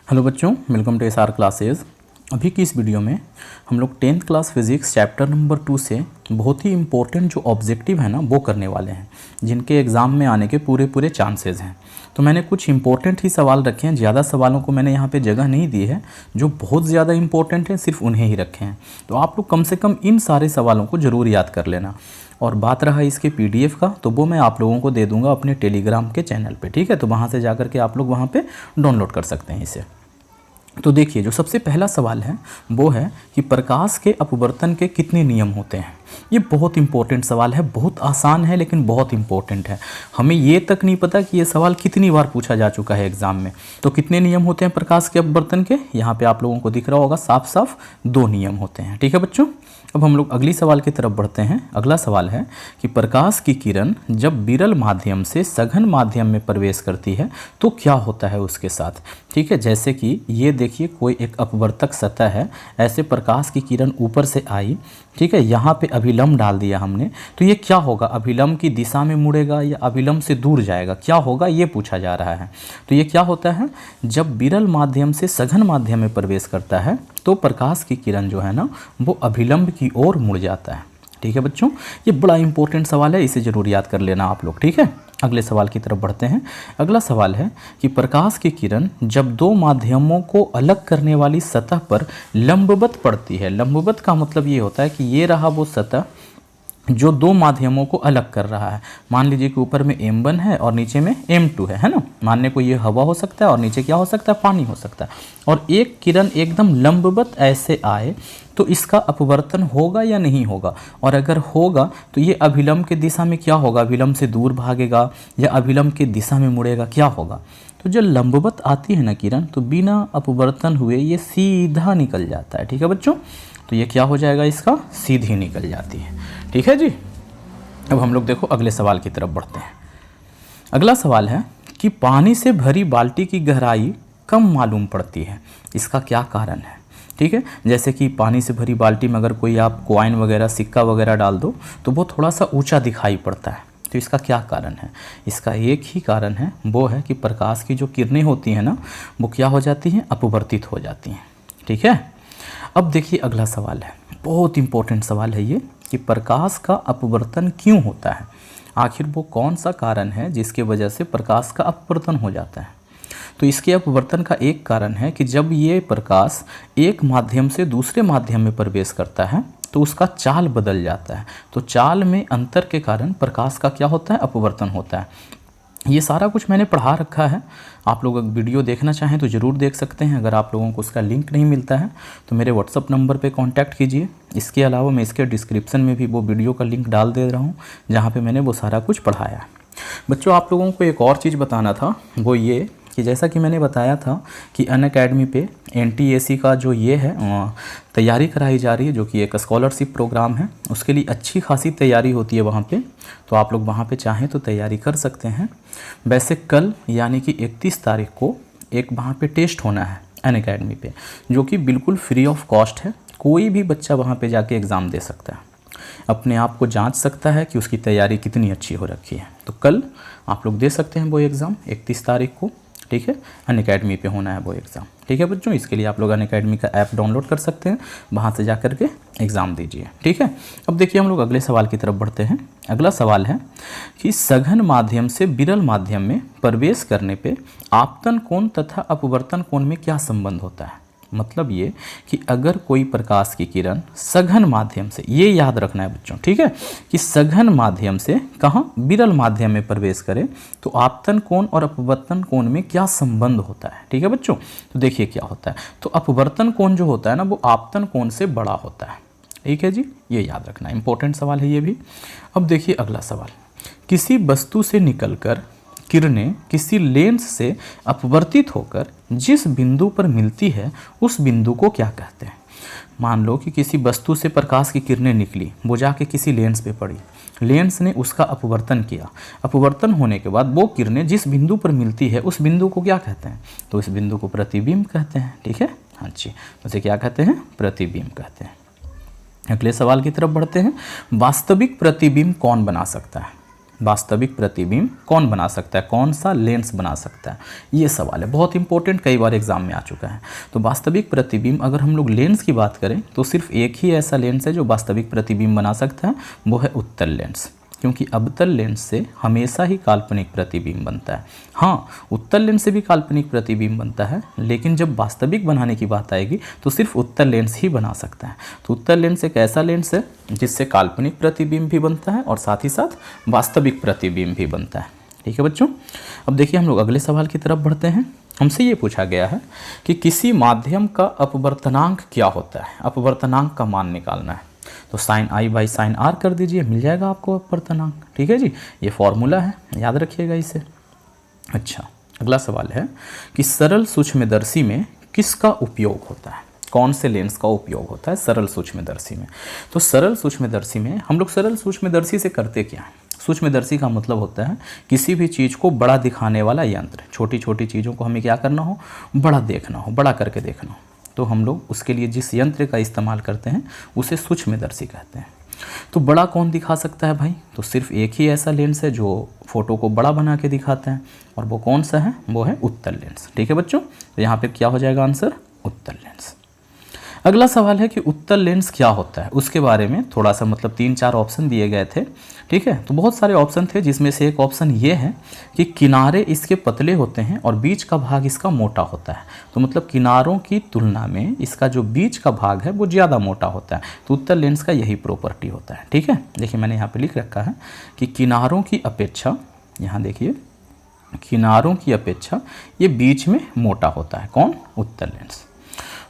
Hello बच्चों, welcome to SR classes. अभी की इस वीडियो में हम लोग 10th class physics chapter number 2 से बहुत ही इम्पोर्टेंट जो ऑब्जेक्टिव है ना वो करने वाले हैं, जिनके एग्ज़ाम में आने के पूरे चांसेस हैं। तो मैंने कुछ इंपॉर्टेंट ही सवाल रखे हैं, ज़्यादा सवालों को मैंने यहाँ पे जगह नहीं दी है। जो बहुत ज़्यादा इंपॉर्टेंट हैं सिर्फ उन्हें ही रखे हैं। तो आप लोग कम से कम इन सारे सवालों को ज़रूर याद कर लेना। और बात रहा इसके PDF का, तो वो मैं आप लोगों को दे दूंगा अपने टेलीग्राम के चैनल पे, ठीक है। तो वहाँ से जाकर के आप लोग वहाँ पे डाउनलोड कर सकते हैं इसे। तो देखिए, जो सबसे पहला सवाल है वो है कि प्रकाश के अपवर्तन के कितने नियम होते हैं। ये बहुत इंपॉर्टेंट सवाल है, बहुत आसान है लेकिन बहुत इंपॉर्टेंट है। हमें ये तक नहीं पता कि ये सवाल कितनी बार पूछा जा चुका है एग्जाम में। तो कितने नियम होते हैं प्रकाश के अपवर्तन के, यहाँ पे आप लोगों को दिख रहा होगा साफ साफ 2 नियम होते हैं, ठीक है बच्चों। अब हम लोग अगली सवाल की तरफ बढ़ते हैं। अगला सवाल है कि प्रकाश की किरण जब विरल माध्यम से सघन माध्यम में प्रवेश करती है तो क्या होता है उसके साथ, ठीक है। जैसे कि ये देखिए, कोई एक अपवर्तक सतह है, ऐसे प्रकाश की किरण ऊपर से आई, ठीक है, यहाँ पे अभिलंब डाल दिया हमने, तो ये क्या होगा, अभिलंब की दिशा में मुड़ेगा या अभिलंब से दूर जाएगा, क्या होगा ये पूछा जा रहा है। तो ये क्या होता है, जब विरल माध्यम से सघन माध्यम में प्रवेश करता है तो प्रकाश की किरण जो है ना वो अभिलंब की ओर मुड़ जाता है, ठीक है बच्चों। ये बड़ा इंपॉर्टेंट सवाल है, इसे जरूर याद कर लेना आप लोग, ठीक है। अगले सवाल की तरफ बढ़ते हैं। अगला सवाल है कि प्रकाश की किरण जब 2 माध्यमों को अलग करने वाली सतह पर लंबवत पड़ती है। लंबवत का मतलब ये होता है कि ये रहा वो सतह जो 2 माध्यमों को अलग कर रहा है। मान लीजिए कि ऊपर में M1 है और नीचे में M2 है ना। मानने को ये हवा हो सकता है और नीचे क्या हो सकता है, पानी हो सकता है। और एक किरण एकदम लंबवत ऐसे आए तो इसका अपवर्तन होगा या नहीं होगा, और अगर होगा तो ये अभिलंब की दिशा में क्या होगा, अभिलंब से दूर भागेगा या अभिलंब की दिशा में मुड़ेगा, क्या होगा। तो जब लंबवत आती है ना किरण तो बिना अपवर्तन हुए ये सीधा निकल जाता है, ठीक है बच्चों। तो ये क्या हो जाएगा, इसका सीधी निकल जाती है, ठीक है जी। अब हम लोग देखो अगले सवाल की तरफ बढ़ते हैं। अगला सवाल है कि पानी से भरी बाल्टी की गहराई कम मालूम पड़ती है, इसका क्या कारण है, ठीक है। जैसे कि पानी से भरी बाल्टी में अगर कोई आप कॉइन वगैरह सिक्का वगैरह डाल दो तो वो थोड़ा सा ऊंचा दिखाई पड़ता है। तो इसका क्या कारण है, इसका एक ही कारण है, वो है कि प्रकाश की जो किरणें होती हैं ना वो क्या हो जाती हैं, अपवर्तित हो जाती हैं, ठीक है। अब देखिए अगला सवाल है, बहुत इंपॉर्टेंट सवाल है ये, कि प्रकाश का अपवर्तन क्यों होता है। आखिर वो कौन सा कारण है जिसके वजह से प्रकाश का अपवर्तन हो जाता है। तो इसके अपवर्तन का एक कारण है कि जब ये प्रकाश एक माध्यम से दूसरे माध्यम में प्रवेश करता है तो उसका चाल बदल जाता है। तो चाल में अंतर के कारण प्रकाश का क्या होता है, अपवर्तन होता है। ये सारा कुछ मैंने पढ़ा रखा है, आप लोग अगर वीडियो देखना चाहें तो ज़रूर देख सकते हैं। अगर आप लोगों को उसका लिंक नहीं मिलता है तो मेरे व्हाट्सअप नंबर पे कांटेक्ट कीजिए। इसके अलावा मैं इसके डिस्क्रिप्शन में भी वो वीडियो का लिंक डाल दे रहा हूँ जहाँ पे मैंने वो सारा कुछ पढ़ाया है। बच्चों, आप लोगों को एक और चीज़ बताना था, वो ये कि जैसा कि मैंने बताया था कि अनअकैडमी पे NTAC का जो ये है तैयारी कराई जा रही है, जो कि एक स्कॉलरशिप प्रोग्राम है, उसके लिए अच्छी खासी तैयारी होती है वहाँ पे। तो आप लोग वहाँ पे चाहें तो तैयारी कर सकते हैं। वैसे कल यानी कि 31 तारीख को एक वहाँ पे टेस्ट होना है अनअकैडमी पे, जो कि बिल्कुल फ्री ऑफ कॉस्ट है। कोई भी बच्चा वहाँ पे जाके एग्ज़ाम दे सकता है, अपने आप को जांच सकता है कि उसकी तैयारी कितनी अच्छी हो रखी है। तो कल आप लोग दे सकते हैं वो एग्ज़ाम 31 तारीख को, ठीक है। अनअकैडमी पे होना है वो एग्ज़ाम, ठीक है बच्चों। इसके लिए आप लोग अनअकैडमी का ऐप डाउनलोड कर सकते हैं, वहाँ से जा कर के एग्ज़ाम दीजिए, ठीक है। अब देखिए हम लोग अगले सवाल की तरफ बढ़ते हैं। अगला सवाल है कि सघन माध्यम से विरल माध्यम में प्रवेश करने पे आपतन कोण तथा अपवर्तन कोण में क्या संबंध होता है। मतलब ये कि अगर कोई प्रकाश की किरण सघन माध्यम से, ये याद रखना है बच्चों, ठीक है, कि सघन माध्यम से कहाँ, विरल माध्यम में प्रवेश करे तो आपतन कोण और अपवर्तन कोण में क्या संबंध होता है, ठीक है बच्चों। तो देखिए क्या होता है, तो अपवर्तन कोण जो होता है ना वो आपतन कोण से बड़ा होता है, ठीक है जी। ये याद रखना, इंपॉर्टेंट सवाल है ये भी। अब देखिए अगला सवाल, किसी वस्तु से निकलकर किरणें किसी लेंस से अपवर्तित होकर जिस बिंदु पर मिलती है उस बिंदु को क्या कहते हैं। मान लो कि किसी वस्तु से प्रकाश की किरणें निकली, वो जाके किसी लेंस पे पड़ी, लेंस ने उसका अपवर्तन किया, अपवर्तन होने के बाद वो किरणें जिस बिंदु पर मिलती है उस बिंदु को क्या कहते हैं, तो इस बिंदु को प्रतिबिंब कहते हैं, ठीक है। हाँ जी, उसे क्या कहते हैं, प्रतिबिंब कहते हैं। अगले सवाल की तरफ बढ़ते हैं। वास्तविक प्रतिबिंब कौन बना सकता है। वास्तविक प्रतिबिंब कौन बना सकता है, कौन सा लेंस बना सकता है, ये सवाल है, बहुत इंपॉर्टेंट, कई बार एग्जाम में आ चुका है। तो वास्तविक प्रतिबिंब अगर हम लोग लेंस की बात करें तो सिर्फ एक ही ऐसा लेंस है जो वास्तविक प्रतिबिंब बना सकता है, वो है उत्तल लेंस, क्योंकि अवतल लेंस से हमेशा ही काल्पनिक प्रतिबिंब बनता है। हाँ, उत्तल लेंस से भी काल्पनिक प्रतिबिंब बनता है, लेकिन जब वास्तविक बनाने की बात आएगी तो सिर्फ उत्तल लेंस ही बना सकता है। तो उत्तल लेंस एक ऐसा लेंस है जिससे काल्पनिक प्रतिबिंब भी बनता है और साथ ही साथ वास्तविक प्रतिबिंब भी बनता है। ठीक है बच्चों, अब देखिए हम लोग अगले सवाल की तरफ बढ़ते हैं। हमसे ये पूछा गया है कि किसी माध्यम का अपवर्तनांक क्या होता है, अपवर्तनांक का मान निकालना है। तो sine i by sine r कर दीजिए, मिल जाएगा आपको अपवर्तनांक। ठीक है जी, ये फॉर्मूला है, याद रखिएगा इसे। अच्छा, अगला सवाल है कि सरल सूक्ष्मदर्शी में किसका उपयोग होता है, कौन से लेंस का उपयोग होता है सरल सूक्ष्मदर्शी में। तो सरल सूक्ष्मदर्शी में हम लोग सरल सूक्ष्मदर्शी से करते क्या है, सूक्ष्मदर्शी का मतलब होता है किसी भी चीज़ को बड़ा दिखाने वाला यंत्र। छोटी छोटी चीज़ों को हमें क्या करना हो, बड़ा देखना हो, बड़ा करके देखना हो, तो हम लोग उसके लिए जिस यंत्र का इस्तेमाल करते हैं उसे सूक्ष्मदर्शी कहते हैं। तो बड़ा कौन दिखा सकता है भाई, तो सिर्फ एक ही ऐसा लेंस है जो फोटो को बड़ा बना के दिखाता है, और वो कौन सा है, वो है उत्तल लेंस। ठीक है बच्चों, तो यहाँ पे क्या हो जाएगा आंसर, उत्तल लेंस। अगला सवाल है कि उत्तल लेंस क्या होता है, उसके बारे में थोड़ा सा मतलब 3-4 ऑप्शन दिए गए थे। ठीक है, तो बहुत सारे ऑप्शन थे, जिसमें से एक ऑप्शन ये है कि किनारे इसके पतले होते हैं और बीच का भाग इसका मोटा होता है। तो मतलब किनारों की तुलना में इसका जो बीच का भाग है वो ज़्यादा मोटा होता है। तो उत्तल लेंस का यही प्रॉपर्टी होता है। ठीक है, देखिए मैंने यहाँ पर लिख रखा है कि किनारों की अपेक्षा, यहाँ देखिए किनारों की अपेक्षा ये बीच में मोटा होता है। कौन, उत्तल लेंस।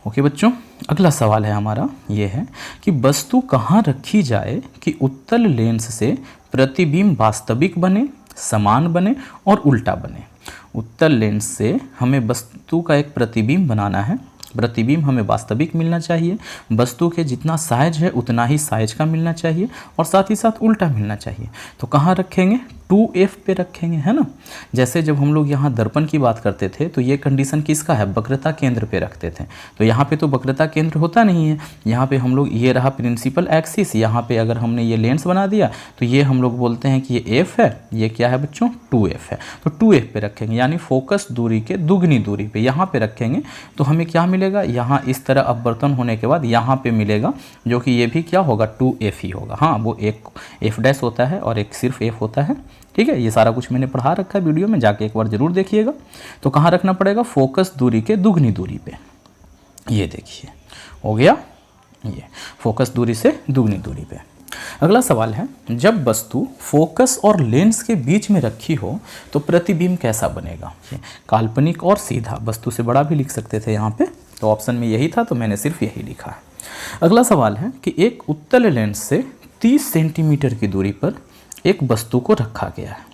ओके बच्चों, अगला सवाल है हमारा ये है कि वस्तु कहाँ रखी जाए कि उत्तल लेंस से प्रतिबिंब वास्तविक बने, समान बने और उल्टा बने। उत्तल लेंस से हमें वस्तु का एक प्रतिबिंब बनाना है, प्रतिबिंब हमें वास्तविक मिलना चाहिए, वस्तु के जितना साइज है उतना ही साइज का मिलना चाहिए और साथ ही साथ उल्टा मिलना चाहिए। तो कहाँ रखेंगे, 2F पे रखेंगे, है ना। जैसे जब हम लोग यहाँ दर्पण की बात करते थे तो ये कंडीशन किसका है, वक्रता केंद्र पे रखते थे। तो यहाँ पे तो वक्रता केंद्र होता नहीं है, यहाँ पे हम लोग ये रहा प्रिंसिपल एक्सिस, यहाँ पे अगर हमने ये लेंस बना दिया तो ये हम लोग बोलते हैं कि ये F है, ये क्या है बच्चों, 2F है। तो 2F पे रखेंगे, यानी फोकस दूरी के दुगनी दूरी पे यहाँ पे रखेंगे। तो हमें क्या मिलेगा, यहाँ इस तरह अपवर्तन होने के बाद यहाँ पे मिलेगा, जो कि ये भी क्या होगा, 2F ही होगा। हाँ, वो एक F' होता है और एक सिर्फ F होता है। ठीक है, ये सारा कुछ मैंने पढ़ा रखा है वीडियो में, जाके एक बार जरूर देखिएगा। तो कहाँ रखना पड़ेगा, फोकस दूरी के दुगनी दूरी पे। ये देखिए हो गया, ये फोकस दूरी से दुगनी दूरी पे। अगला सवाल है, जब वस्तु फोकस और लेंस के बीच में रखी हो तो प्रतिबिंब कैसा बनेगा। काल्पनिक और सीधा, वस्तु से बड़ा भी लिख सकते थे यहाँ पे, तो ऑप्शन में यही था तो मैंने सिर्फ यही लिखा है। अगला सवाल है कि एक उत्तल लेंस से 30 सेंटीमीटर की दूरी पर एक वस्तु को रखा गया है,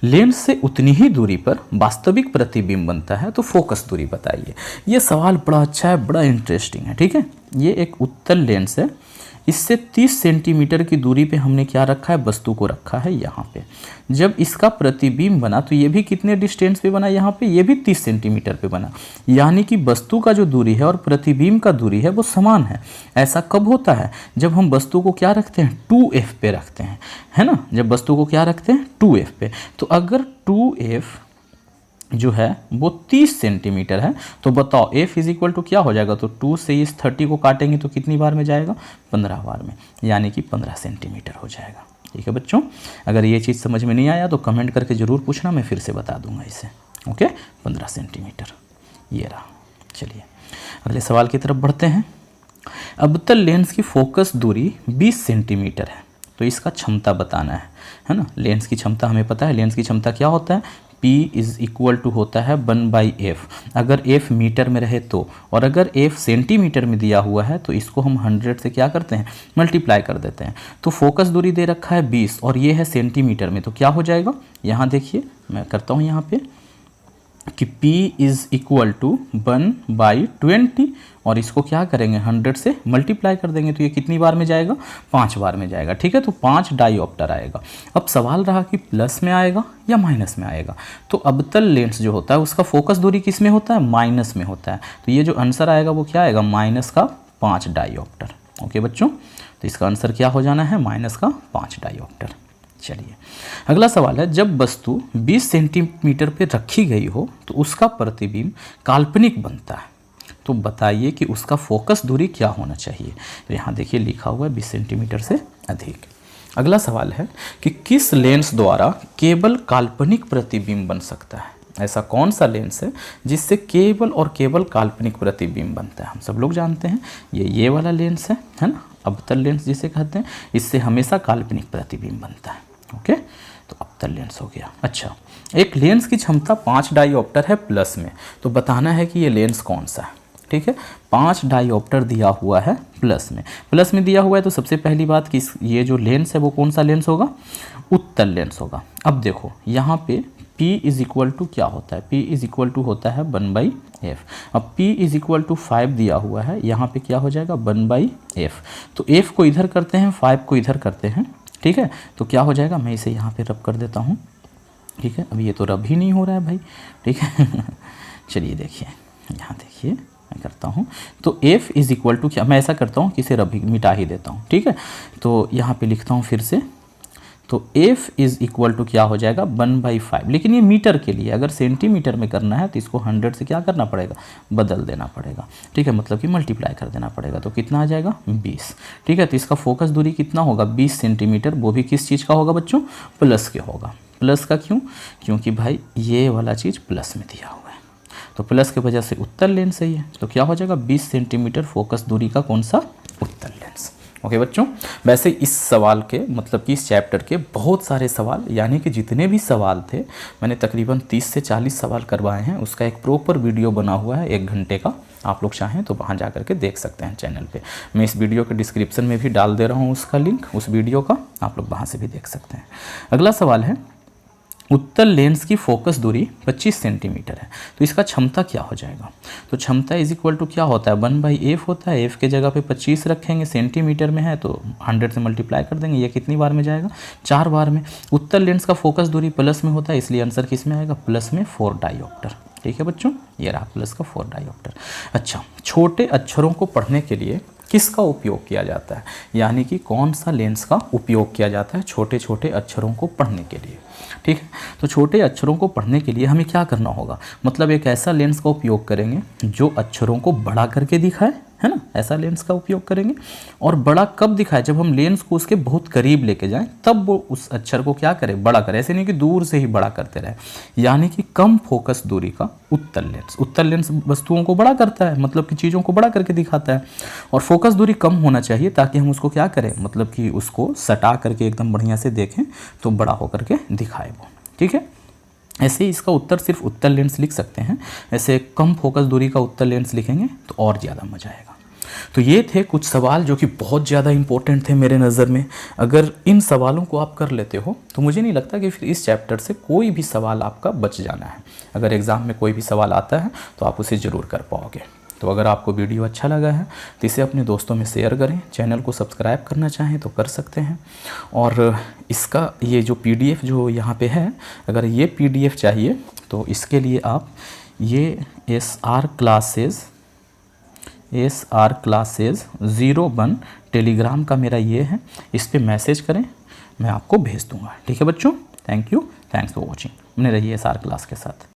लेंस से उतनी ही दूरी पर वास्तविक प्रतिबिंब बनता है, तो फोकस दूरी बताइए। ये सवाल बड़ा अच्छा है, बड़ा इंटरेस्टिंग है। ठीक है, ये एक उत्तल लेंस है, इससे 30 सेंटीमीटर की दूरी पे हमने क्या रखा है, वस्तु को रखा है यहाँ पे। जब इसका प्रतिबिंब बना तो ये भी कितने डिस्टेंस पे बना, यहाँ पे ये भी 30 सेंटीमीटर पे बना, यानी कि वस्तु का जो दूरी है और प्रतिबिंब का दूरी है वो समान है। ऐसा कब होता है, जब हम वस्तु को क्या रखते हैं, 2F पे रखते हैं, है ना। जब वस्तु को क्या रखते हैं, 2F पे। तो अगर 2F जो है वो 30 सेंटीमीटर है, तो बताओ F इज इक्वल टू क्या हो जाएगा, तो 2 से इस 30 को काटेंगे तो कितनी बार में जाएगा, 15 बार में, यानी कि 15 सेंटीमीटर हो जाएगा। ठीक है बच्चों, अगर ये चीज़ समझ में नहीं आया तो कमेंट करके ज़रूर पूछना, मैं फिर से बता दूंगा इसे। ओके, 15 सेंटीमीटर ये रहा। चलिए अगले सवाल की तरफ बढ़ते हैं। अवतल लेंस की फोकस दूरी 20 सेंटीमीटर है, तो इसका क्षमता बताना है ना। लेंस की क्षमता हमें पता है, लेंस की क्षमता क्या होता है, P इज इक्वल टू होता है 1/F, अगर F मीटर में रहे तो, और अगर F सेंटीमीटर में दिया हुआ है तो इसको हम 100 से क्या करते हैं, मल्टीप्लाई कर देते हैं। तो फोकस दूरी दे रखा है 20 और ये है सेंटीमीटर में, तो क्या हो जाएगा, यहाँ देखिए मैं करता हूँ यहाँ पे कि P इज इक्वल टू 1/20 और इसको क्या करेंगे 100 से मल्टीप्लाई कर देंगे, तो ये कितनी बार में जाएगा, 5 बार में जाएगा। ठीक है, तो 5 डाईऑप्टर आएगा। अब सवाल रहा कि प्लस में आएगा या माइनस में आएगा। तो अवतल लेंस जो होता है उसका फोकस दूरी किस में होता है, माइनस में होता है। तो ये जो आंसर आएगा वो क्या आएगा, माइनस का 5 डाईऑप्टर। ओके बच्चों, तो इसका आंसर क्या हो जाना है, माइनस का 5 डाईऑप्टर। चलिए अगला सवाल है, जब वस्तु 20 सेंटीमीटर पे रखी गई हो तो उसका प्रतिबिंब काल्पनिक बनता है, तो बताइए कि उसका फोकस दूरी क्या होना चाहिए। तो यहाँ देखिए लिखा हुआ है 20 सेंटीमीटर से अधिक। अगला सवाल है कि किस लेंस द्वारा केवल काल्पनिक प्रतिबिंब बन सकता है। ऐसा कौन सा लेंस है जिससे केवल और केवल काल्पनिक प्रतिबिंब बनता है। हम सब लोग जानते हैं ये वाला लेंस है ना, अवतल लेंस जिसे कहते हैं, इससे हमेशा काल्पनिक प्रतिबिंब बनता है। ओके, तो अवतल लेंस हो गया। अच्छा, एक लेंस की क्षमता 5 डायोप्टर है प्लस में, तो बताना है कि ये लेंस कौन सा है। ठीक है, 5 डायोप्टर दिया हुआ है प्लस में दिया हुआ है, तो सबसे पहली बात कि ये जो लेंस है वो कौन सा लेंस होगा, उत्तल लेंस होगा। अब देखो यहाँ पे P इज इक्वल टू क्या होता है, P इज इक्वल टू होता है 1/f। अब P इज इक्वल टू 5 दिया हुआ है, यहाँ पे क्या हो जाएगा 1/f। तो f को इधर करते हैं, 5 को इधर करते हैं। ठीक है, तो क्या हो जाएगा, मैं इसे यहाँ पे रब कर देता हूँ। ठीक है, अब ये तो रब ही नहीं हो रहा है भाई। ठीक है चलिए देखिए, यहाँ देखिए मैं करता हूँ, तो f इज इक्वल टू क्या, मैं ऐसा करता हूँ कि इसे रब मिटा ही देता हूँ। ठीक है, तो यहाँ पे लिखता हूँ फिर से, तो f इज इक्वल टू क्या हो जाएगा 1/5। लेकिन ये मीटर के लिए, अगर सेंटीमीटर में करना है तो इसको 100 से क्या करना पड़ेगा, बदल देना पड़ेगा। ठीक है, मतलब कि मल्टीप्लाई कर देना पड़ेगा, तो कितना आ जाएगा 20। ठीक है, तो इसका फोकस दूरी कितना होगा 20 सेंटीमीटर, वो भी किस चीज़ का होगा बच्चों, प्लस के होगा। प्लस का क्यों, क्योंकि भाई ये वाला चीज़ प्लस में दिया हुआ है, तो प्लस की वजह से उत्तल लेंस सही है। तो क्या हो जाएगा 20 सेंटीमीटर फोकस दूरी का कौन सा, उत्तल लेंस। ओके बच्चों, वैसे इस सवाल के मतलब कि इस चैप्टर के बहुत सारे सवाल, यानी कि जितने भी सवाल थे मैंने तकरीबन 30 से 40 सवाल करवाए हैं। उसका एक प्रॉपर वीडियो बना हुआ है 1 घंटे का, आप लोग चाहें तो वहाँ जा करके देख सकते हैं चैनल पे। मैं इस वीडियो के डिस्क्रिप्शन में भी डाल दे रहा हूँ उसका लिंक, उस वीडियो का, आप लोग वहाँ से भी देख सकते हैं। अगला सवाल है, उत्तल लेंस की फोकस दूरी 25 सेंटीमीटर है, तो इसका क्षमता क्या हो जाएगा। तो क्षमता इज इक्वल टू क्या होता है 1/f होता है, f के जगह पे 25 रखेंगे, सेंटीमीटर में है तो 100 से मल्टीप्लाई कर देंगे। ये कितनी बार में जाएगा, 4 बार में। उत्तल लेंस का फोकस दूरी प्लस में होता है, इसलिए आंसर किस में आएगा, प्लस में 4 डायोप्टर। ठीक है बच्चों, ये रहा प्लस का 4 डायोप्टर। अच्छा, छोटे अक्षरों को पढ़ने के लिए किसका उपयोग किया जाता है, यानी कि कौन सा लेंस का उपयोग किया जाता है छोटे छोटे अक्षरों को पढ़ने के लिए। ठीक है, तो छोटे अक्षरों को पढ़ने के लिए हमें क्या करना होगा, मतलब एक ऐसा लेंस का उपयोग करेंगे जो अक्षरों को बड़ा करके दिखाए, है ना, ऐसा लेंस का उपयोग करेंगे। और बड़ा कब दिखाए, जब हम लेंस को उसके बहुत करीब लेके जाएं, तब वो उस अक्षर को क्या करे, बड़ा करे। ऐसे नहीं कि दूर से ही बड़ा करते रहे, यानी कि कम फोकस दूरी का उत्तल लेंस। उत्तल लेंस वस्तुओं को बड़ा करता है, मतलब कि चीज़ों को बड़ा करके दिखाता है, और फोकस दूरी कम होना चाहिए ताकि हम उसको क्या करें, मतलब कि उसको सटा करके एकदम बढ़िया से देखें तो बड़ा होकर के दिखाए वो। ठीक है, ऐसे ही इसका उत्तर सिर्फ उत्तल लेंस लिख सकते हैं, ऐसे कम फोकस दूरी का उत्तल लेंस लिखेंगे तो और ज़्यादा मजा आएगा। तो ये थे कुछ सवाल जो कि बहुत ज़्यादा इंपॉर्टेंट थे मेरे नज़र में। अगर इन सवालों को आप कर लेते हो तो मुझे नहीं लगता कि फिर इस चैप्टर से कोई भी सवाल आपका बच जाना है। अगर एग्ज़ाम में कोई भी सवाल आता है तो आप उसे ज़रूर कर पाओगे। तो अगर आपको वीडियो अच्छा लगा है तो इसे अपने दोस्तों में शेयर करें, चैनल को सब्सक्राइब करना चाहें तो कर सकते हैं। और इसका ये जो PDF जो यहाँ पे है, अगर ये PDF चाहिए तो इसके लिए आप ये SR क्लासेज 01 टेलीग्राम का मेरा ये है, इस पर मैसेज करें, मैं आपको भेज दूँगा। ठीक है बच्चों, thank you, thanks for watching. बने रहिए SR क्लास के साथ।